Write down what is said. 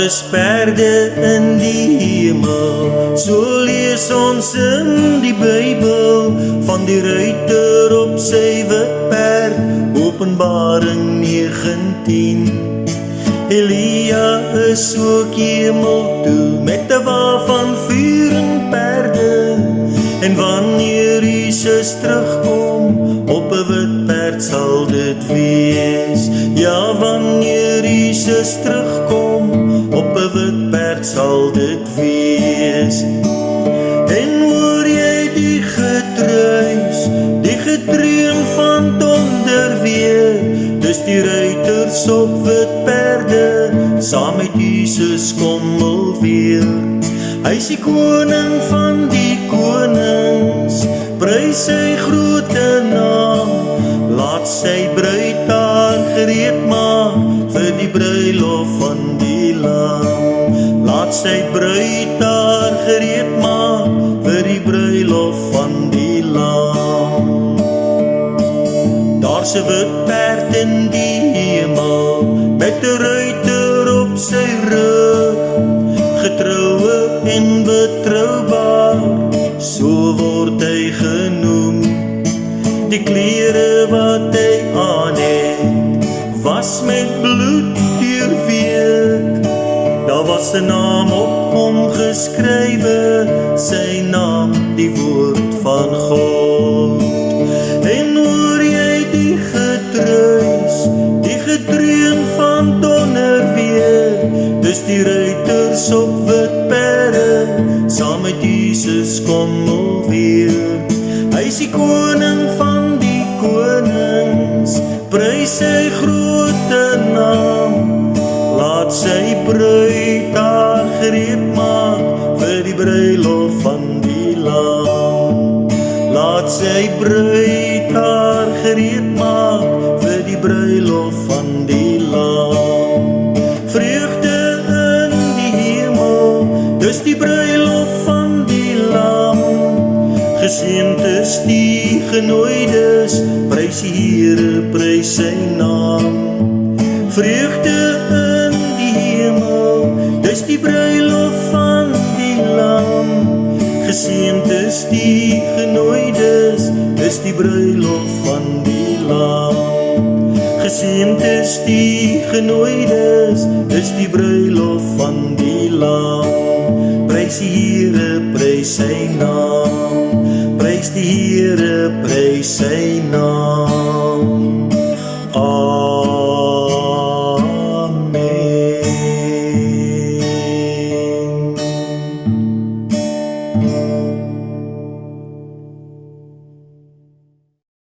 is perde in die hemel, so lees ons in die Bybel, van die ruiter op sy wit perd, Openbaring 19. Elia is ook hemel toe, met 'n wa van vuur en perde, en wanneer Jesus terugkom, op 'n wit perd sal dit wees. Ja, wanneer Jesus terugkom, op 'n wit perd sal dit wees. En hoor jy die getruis, die getreun van donder weer, dis die ruiters op wit perde, saam met Jesus kom alweer. Hy is die koning van die konings, prys sy groote naam, laat sy bruid haar gereed maak, vir die bruilof van die Lam. Laat sy bruid haar gereed maak, vir die bruilof van die Lam. Daar's 'n wit perd in die hemel, met 'n ruiter op sy rug, getroue en betroubaar, so word hy genoem. Die klere wat hy aan het, was met bloed deurweek, daar was 'n naam op hom geskrywe, sy naam die woord van God. En hoor jy die getruis, die getreun van donder weer, dis die ruiters op wit perde, saam met Jesus kom alweer. Hy is die koning van die konings, prys sy groote naam, laat sy bruid haar gereed maak, vir die bruilof van die Lam. Laat sy bruid haar gereed maak, vir die bruilof van die Lam. Vreugde in die hemel, dis die bruilof van die Lam. Geseënd is die genooides, prys die Here, prys sy naam. Vreugde in die hemel, dis die bruilof van die Lam. Geseënd is die genooides, dis die bruilof van die Lam. Geseënd is die genooides, dis die bruilof van die Lam. Prys die Here, prys sy naam. Prys die Here, prys sy naam.